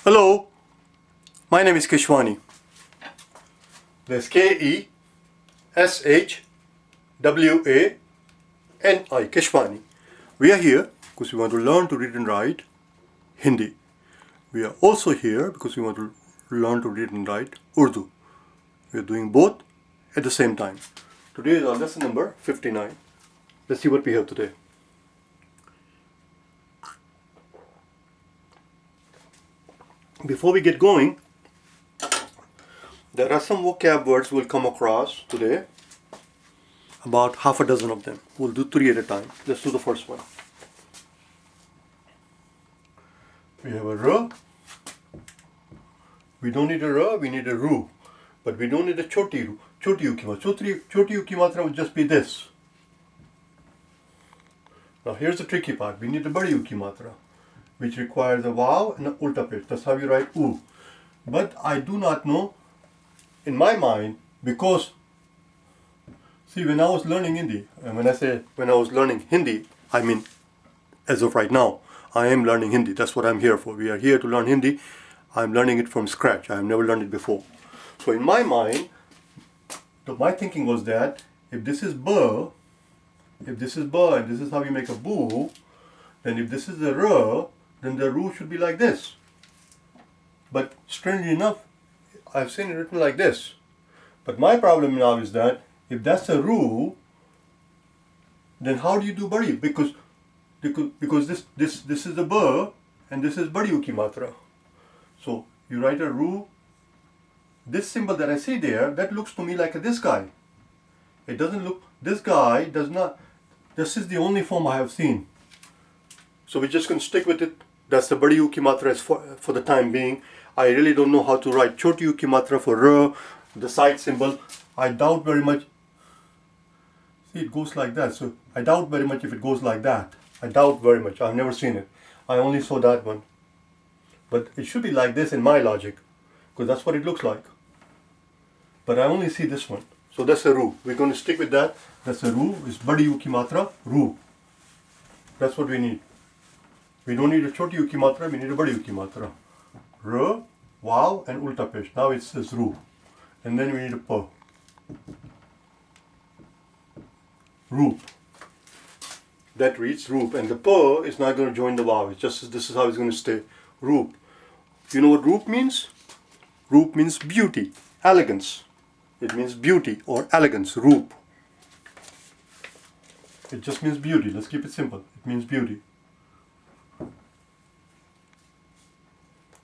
Hello, my name is Keshwani. That's Keshwani, Keshwani. We are here because we want to learn to read and write Hindi. We are also here because we want to learn to read and write Urdu. We are doing both at the same time. Today is our lesson number 59. Let's see what we have today. Before we get going, there are some vocab words we'll come across today. About half a dozen of them. We'll do 3 at a time. Let's do the first one. We have a R. We don't need a R, we need a Ru. But we don't need a choti Ru. Choti U ki matra. Choti U ki matra would just be this. Now here's the tricky part. We need a badi U ki matra, which requires a vav and an ulta pesh. That's how you write U. But I do not know, in my mind, because, see, when I was learning Hindi, and when I say when I was learning Hindi, I mean, as of right now, I am learning Hindi. That's what I'm here for. We are here to learn Hindi. I'm learning it from scratch. I have never learned it before. So in my mind, my thinking was that if this is ba, and this is how you make a boo, then if this is the ra, then the ru should be like this. But strangely enough, I've seen it written like this. But my problem now is that if that's a ru, then how do you do badi? Because this is the ba and this is badi uki matra. So you write a ru. This symbol that I see there, that looks to me like this guy. It doesn't look, this guy does not, this is the only form I have seen. So we're just going to stick with it. That's the badi uki matra for the time being. I really don't know how to write choti uki matra for ra, the side symbol. I doubt very much. See, it goes like that. So I doubt very much if it goes like that. I doubt very much. I've never seen it. I only saw that one. But it should be like this in my logic, because that's what it looks like. But I only see this one. So that's a ru. We're going to stick with that. That's a ru. It's badi uki matra, ru. That's what we need. We don't need a choti uki matra, we need a badi uki matra. R, vav and ulta pesh. Now it says ru. And then we need a pa. Roop. That reads roop. And the pa is not going to join the vav. It's just this is how it's going to stay. Roop. You know what roop means? Roop means beauty, elegance. It means beauty or elegance, roop. It just means beauty. Let's keep it simple. It means beauty.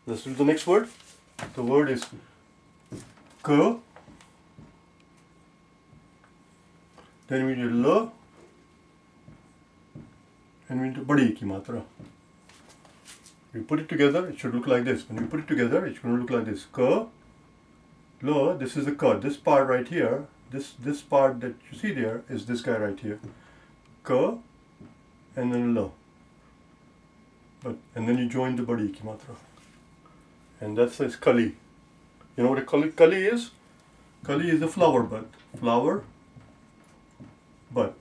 Let's do the next word. The word is ka. Then we need la. And we need badi ki matra. We put it together, it should look like this. When we put it together, it's going to look like this. Ka, la, this is the ka. This part right here, this part that you see there is this guy right here. Ka, and then la. And then you join the badi ki matra. And that says kali. You know what a kali is? Kali is a flower bud. Flower bud.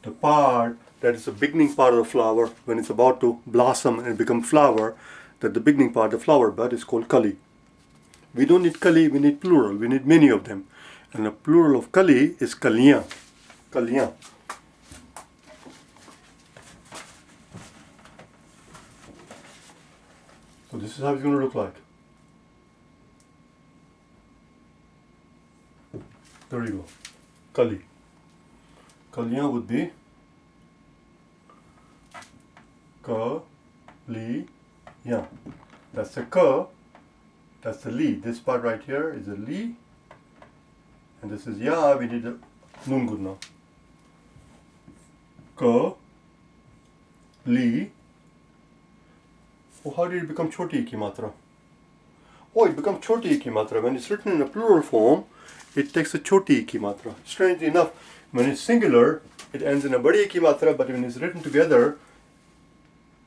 The part that is the beginning part of the flower, when it's about to blossom and become flower, that the beginning part, the flower bud, is called kali. We don't need kali, we need plural. We need many of them. And the plural of kali is kaliyan. Kaliyan. So this is how it's going to look like. There you go. Kali. Kaliyan would be ka, li, ya. That's the ka, that's the li. This part right here is a li, and this is ya. We need a nun guna. Ka, li. Oh, how did it become choti ki matra? Oh, it becomes choti ki matra. When it's written in a plural form, it takes a choti ki matra. Strangely enough, when it's singular, it ends in a badi ki matra, but when it's written together,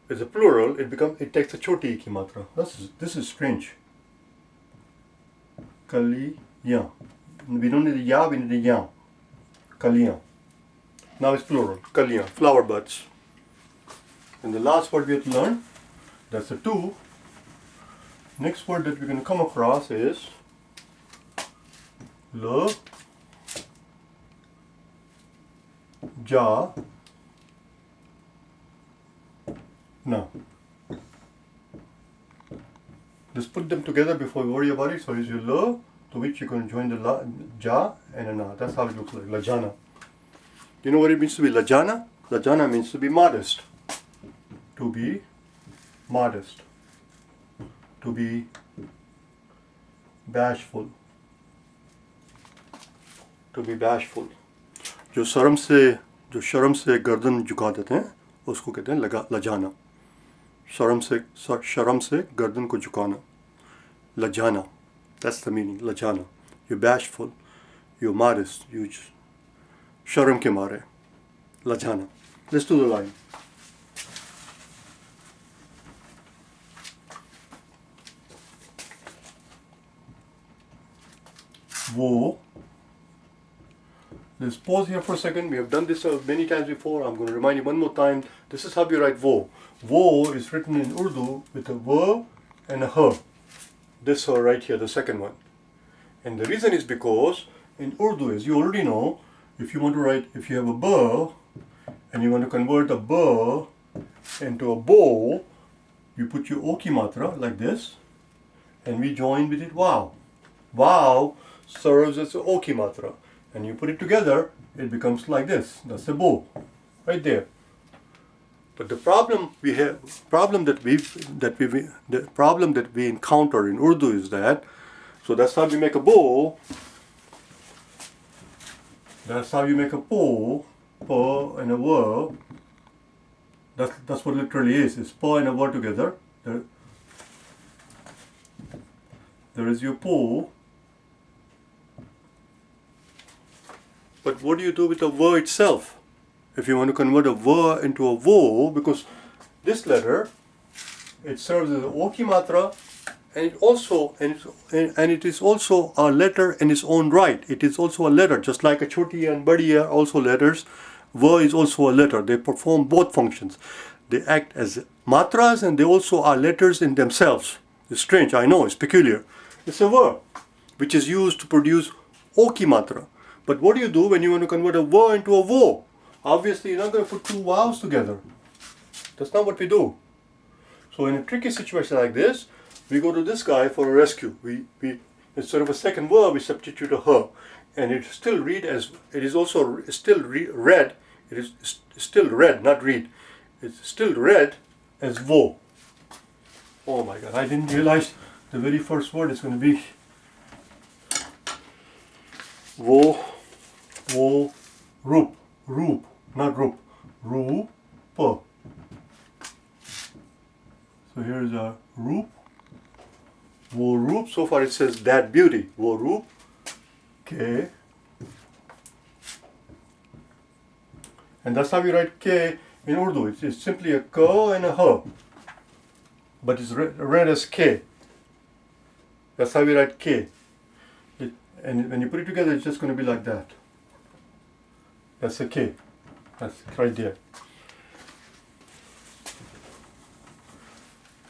as a plural, it takes a choti ki matra. This is strange. Kaliyan. We don't need a ya, we need a yan. Kaliyan. Now it's plural. Kaliyan. Flower buds. And the last word we have to learn, that's a two. Next word that we're going to come across is la, ja, na. Just put them together before you worry about it. So here's your la, to which you're going to join the la, ja and a na. That's how it looks like, lajana. You know what it means to be lajana? Lajana means to be modest. To be modest. To be bashful. To be bashful. जो शर्म से गर्दन झुका देते हैं उसको कहते हैं लजाना. शर्म से गर्दन को झुकाना. Lajana. That's the meaning. Lajana. You're bashful. You're modest. You sharam ke mare. Lajana. Let's do the line. Wo. Let's pause here for a second. We have done this many times before. I'm going to remind you one more time. This is how you write wo. Wo is written in Urdu with a v and a h. This right here, the second one. And the reason is because in Urdu, as you already know, if you want to write, if you have a b and you want to convert a b into a bo, you put your o ki matra like this, and we join with it wow. Wow serves as a o ki matra, and you put it together, it becomes like this. That's the bo, right there. But the problem that we encounter in Urdu is that, so that's how we make a bow. That's how you make a po, po and a w. That's what it literally is. It's po and a w together. There is your po. But what do you do with the w itself? If you want to convert a v into a vo, because this letter, it serves as an o ki matra, and it is also a letter in its own right. It is also a letter, just like a choti and badi are also letters. V is also a letter. They perform both functions. They act as matras and they also are letters in themselves. It's strange, I know, it's peculiar. It's a v, which is used to produce o ki matra. But what do you do when you want to convert a v into a vo? Obviously, you're not going to put two vowels together. That's not what we do. So in a tricky situation like this, we go to this guy for a rescue. We instead of a second verb, we substitute a her, and it still read as it is also still read. It is still read, not read. It's still read as vo. Oh my God! I didn't realize the very first word is going to be vo, roop, not roop, roop. So here is a roop. Wo roop. So far it says that beauty. Wo roop. K. And that's how we write K in Urdu. It's simply a K and a H. But it's read as K. That's how we write K. And when you put it together, it's just going to be like that. That's a K. That's right there.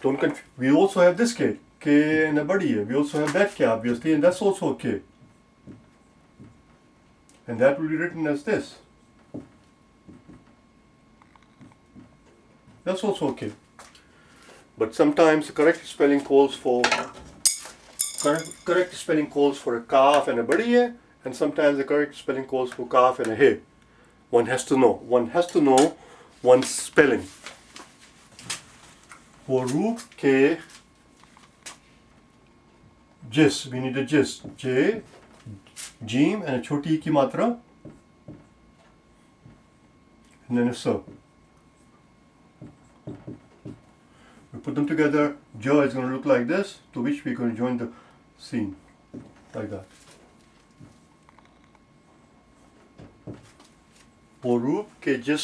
Don't confuse. We also have this K. K and a badi hai. We also have that K obviously, and that's also a K. And that will be written as this. That's also okay. But sometimes the correct spelling calls for a kaf and a badi hai, and sometimes the correct spelling calls for kaf and a he. One has to know. One has to know one's spelling. For roop ke jis, we need a jis. J, jim, and a choti ki matra, and then a sa. We put them together. Jo is going to look like this, to which we're going to join the scene like that. वो रूप के जिस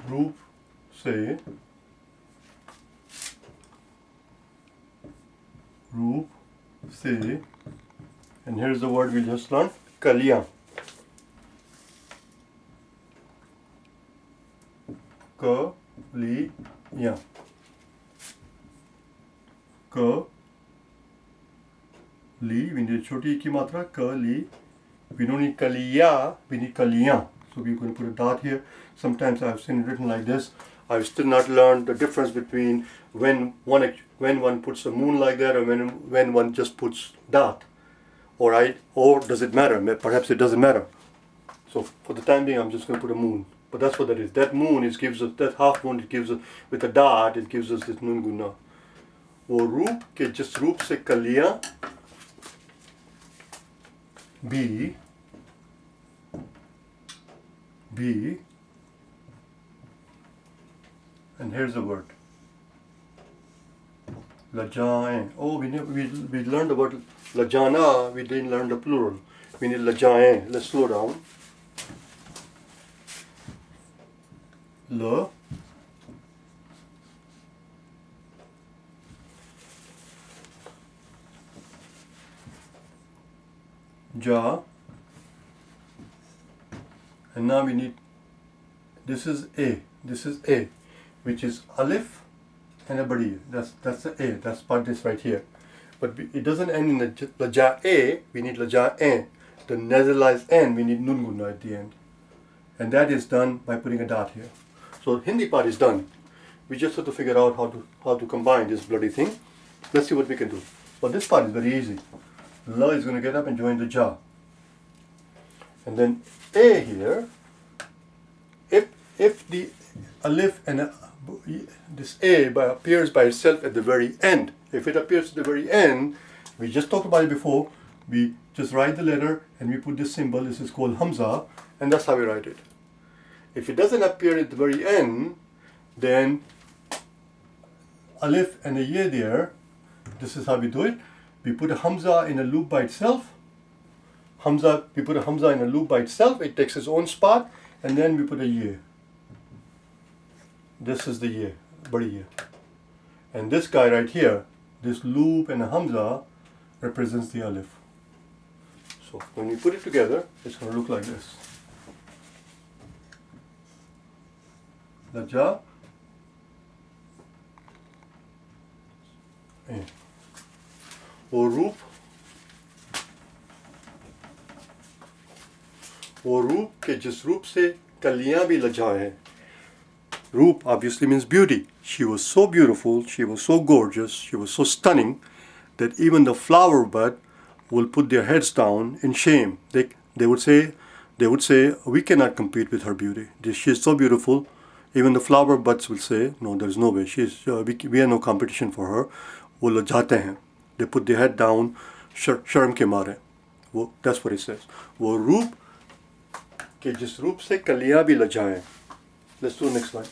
रूप से, and here's the word we just learned, kaliyan. kaliyan. Ka, li, we need a choti ki matra, kali. We don't need kaliya, we need kaliyan. So we're going to put a dot here. Sometimes I've seen it written like this. I've still not learned the difference between when one puts a moon like that or when one just puts dot. Or does it matter? Perhaps it doesn't matter. So for the time being, I'm just going to put a moon. But that's what that is. That moon gives us, that half moon, it gives us, with a dot, it gives us this nun guna. वो रूप के जिस रूप से कलियां be and here's the word lajaएं. Oh, we learned the word lajana, we didn't learn the plural. We need lajaएं. Let's slow down. La ja, and now we need, this is A, which is alif and a badi. That's the A, that's part this right here. But it doesn't end in the laja A, we need laja en. The nasalized N, we need nun guna at the end. And that is done by putting a dot here. So Hindi part is done. We just have to figure out how to combine this bloody thing. Let's see what we can do. But this part is very easy. La is going to get up and join the ja. And then A here, if the alif and this A appears by itself at the very end, if it appears at the very end, we just talked about it before, we just write the letter and we put this symbol, this is called hamza, and that's how we write it. If it doesn't appear at the very end, then alif and a ye there, this is how we do it. We put a hamza in a loop by itself. We put a hamza in a loop by itself. It takes its own spot, and then we put a ye. This is the ye, badi ye. And this guy right here, this loop and a hamza represents the alif. So when we put it together, it's going to look like this. Laja, वो रूप के जिस रूप से कलियां भी लजाएं हैं. Roop obviously means beauty. She was so beautiful, she was so gorgeous, she was so stunning that even the flower bud will put their heads down in shame. They would say, we cannot compete with her beauty. She is so beautiful. Even the flower buds will say, no, there's no way. We have no competition for her. वो लजाते हैं. They put their head down, शर्म के मारे. That's what it says. वो रूप के जिस रूप से कलियां भी लजाएं. Let's do the next line.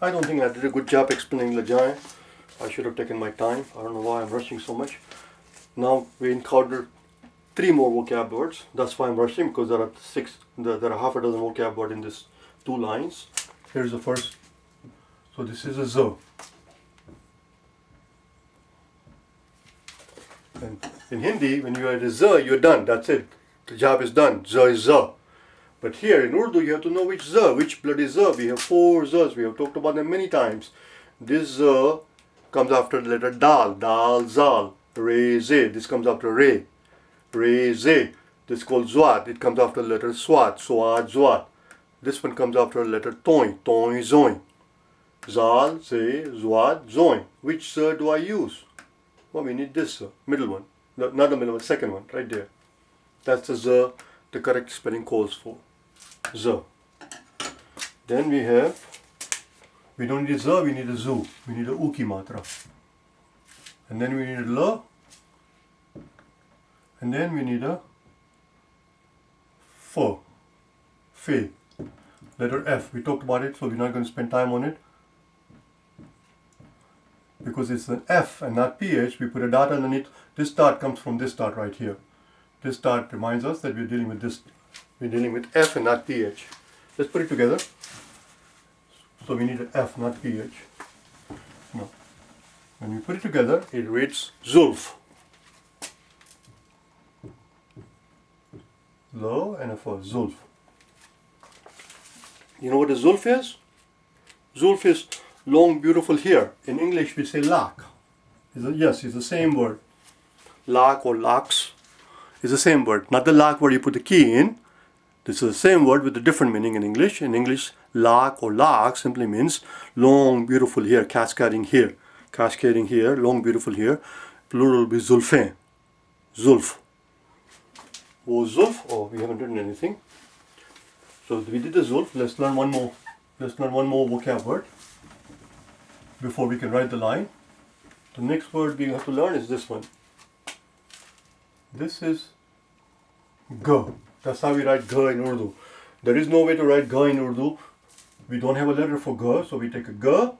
I don't think I did a good job explaining lajaएं. I should have taken my time. I don't know why I'm rushing so much. Now we encountered 3 more vocab words. That's why I'm rushing, because there are half a dozen vocab words in these 2 lines. Here's the first. So this is a z. And in Hindi, when you add a z, you're done. That's it. The job is done. Z is z. But here in Urdu, you have to know which z, which bloody z. We have 4 z's. We have talked about them many times. This z comes after the letter dal. Dal, zal. Re, ze. This comes after re. Re, ze. This is called zwad. It comes after the letter swad. Swad, zwad. This one comes after the letter toin. Toin, zoin. Zal, ze, zwad, zoin. Which z do I use? Well, we need this middle one. Not the middle one, second one, right there. That's the z the correct spelling calls for. Z. Then we don't need a z, we need a zu. We need a u ki matra. And then we need a la. And then we need a f. Fe. Letter F. We talked about it, so we're not going to spend time on it. Because it's an F and not PH, we put a dot underneath. This dot comes from this dot right here. This dot reminds us that we're dealing with this. We're dealing with F and not PH. Let's put it together. So we need an F, not PH. Now, when we put it together, it reads Zulf. Lo and a for Zulf. You know what a zulf is? Zulf is long, beautiful hair. In English, we say lak. Yes, it's the same word. Lak or laks is the same word. Not the lak where you put the key in. This is the same word with a different meaning in English. In English, lak or lak simply means long, beautiful hair, cascading hair. Cascading hair, long, beautiful hair. Plural will be zulfain. Zulf. Oh, zulf. Oh, we haven't written anything. So we did the zulf. Let's learn one more. Let's learn one more vocab word before we can write the line. The next word we have to learn is this one. This is g. That's how we write g in Urdu. There is no way to write g in Urdu. We don't have a letter for g, so we take a g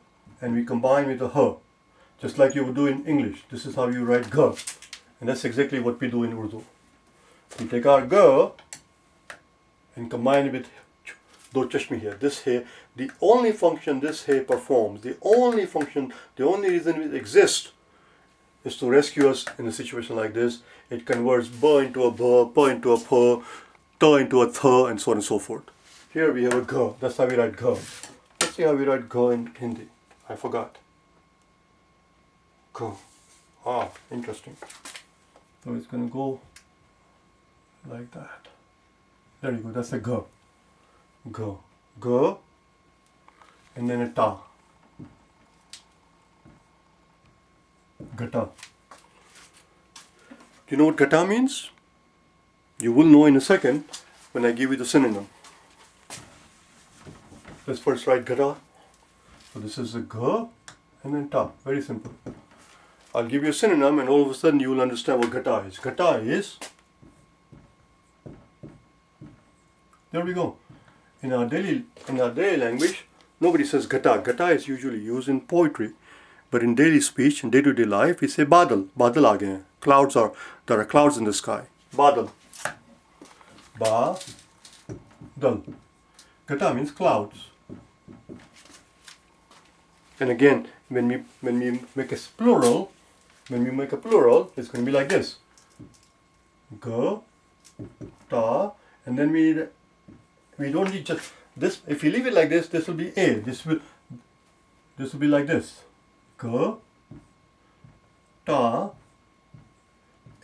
and we combine with a h. Just like you would do in English. This is how you write g. And that's exactly what we do in Urdu. We take our g and combine it with do chashmi here. This here, the only function this here performs, the only function, the only reason it exists is to rescue us in a situation like this. It converts b into a b, p into a p, t into a th, and so on and so forth. Here we have a g. That's how we write g. Let's see how we write g in Hindi. I forgot. G. Ah, interesting. So it's going to go like that. There you go. That's a g. G. G. And then a ta. Gata. Do you know what gata means? You will know in a second when I give you the synonym. Let's first write gata. So this is a g and then ta. Very simple. I'll give you a synonym and all of a sudden you will understand what gata is. Gata is, there we go. In our daily language, nobody says gata. Gata is usually used in poetry. But in daily speech, in day-to-day life, we say badal. Badal aa gaye hain. Clouds are, there are clouds in the sky. Badal. Ba-dal. Gata means clouds. And again, when we make a plural, it's going to be like this. G, ta, and then we don't need just this. If you leave it like this, this will be a. This will be like this. G, ta,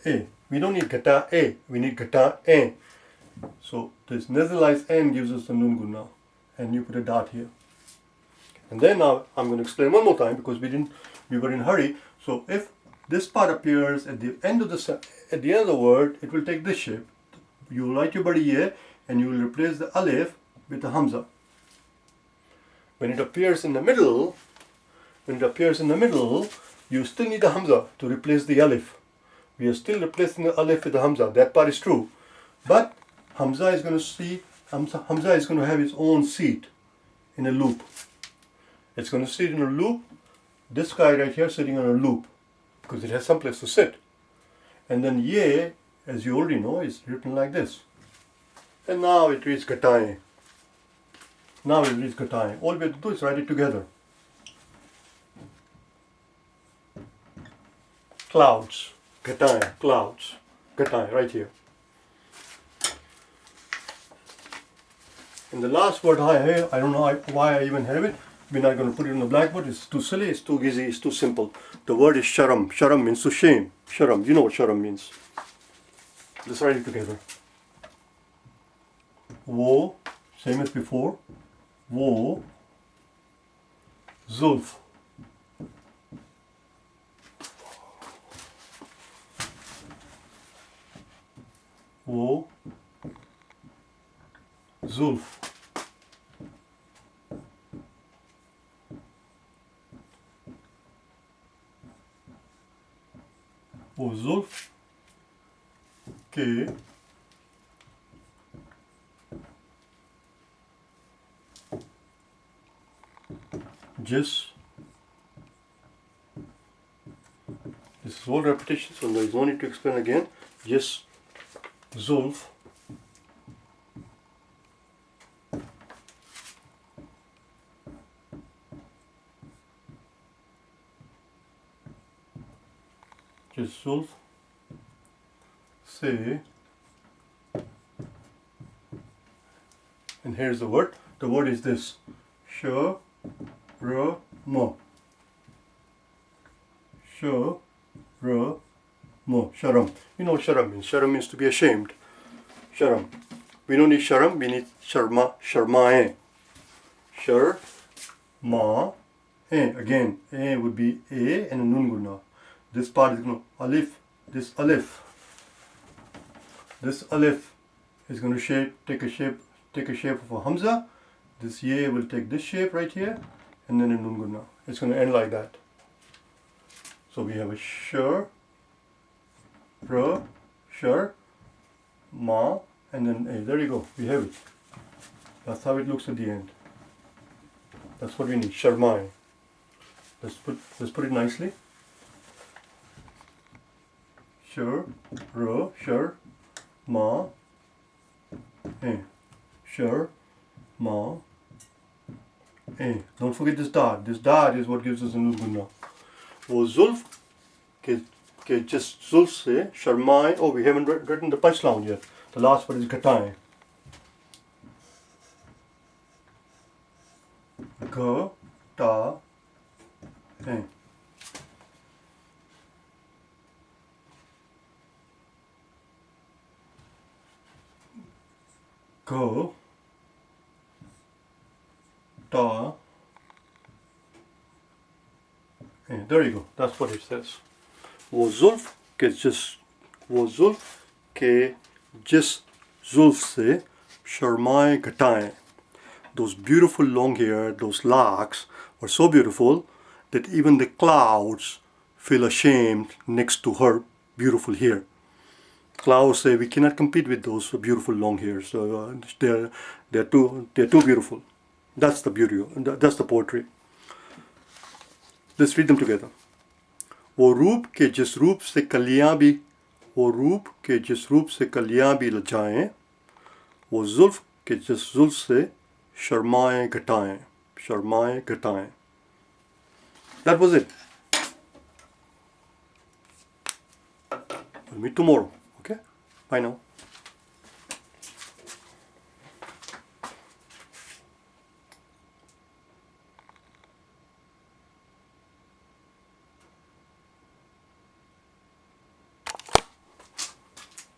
a. We don't need gata a. We need gata a. So this nasalized n gives us the nun guna, and you put a dot here. And then now I'm going to explain one more time because we were in a hurry. So if this part appears at the end of the word, it will take this shape. You will write your badiye and you will replace the alif with the hamza. When it appears in the middle, you still need the hamza to replace the alif. We are still replacing the alif with the hamza. That part is true. But hamza is going to have its own seat in a loop. It's going to sit in a loop. This guy right here sitting on a loop because it has some place to sit. And then ye, as you already know, is written like this. And now it reads gataye. All we have to do is write it together. Clouds. Gataye. Clouds. Gataye. Right here. And the last word I don't know why I even have it. We're not going to put it on the blackboard. It's too silly, it's too easy, it's too simple. The word is sharam. Sharam means to shame. Sharam, you know what sharam means. Let's write it together. Wo, same as before. Wo, zulf. Wo, zulf. वो जुल्फ के जिस, this is all repetition, so there is no need to explain again. जिस जुल्फ जुल्फ से, and here's the word. the word is this. Sharam. Sharam. You know what sharam means. Sharam means to be ashamed. Sharam. We don't need sharam, we need sharma, sharmae. Sharma. Again, a would be a and a nun guna. This part is going to alif. This alif is going to take a shape of a hamza. This ye will take this shape right here, and then a nun guna. It's going to end like that. So we have a shar, ma, and then a. There you go. We have it. That's how it looks at the end. That's what we need. Sharmai. Let's put it nicely. Shar, ma, shar, ma, Don't forget this dot. This dot is what gives us a nun gunna. वो जुल्फ के just जुल्फ से शर्माए. Oh, we haven't written the punchline yet. The last word is घटाएं. घटाएं. Go. Ta. There you go. That's what it says. वो जुल्फ के जिस जुल्फ से शर्माए घटाएं. Those beautiful long hair, those locks are so beautiful that even the clouds feel ashamed next to her beautiful hair. Clouds say we cannot compete with those beautiful long hairs. So they're too beautiful. That's the beauty. That's the poetry. Let's read them together. वो रूप के जिस रूप से कलियां भी लजाएं, वो जुल्फ के जिस जुल्फ से शर्माएं घटाएं. That was it. We'll meet tomorrow. Okay? Bye now.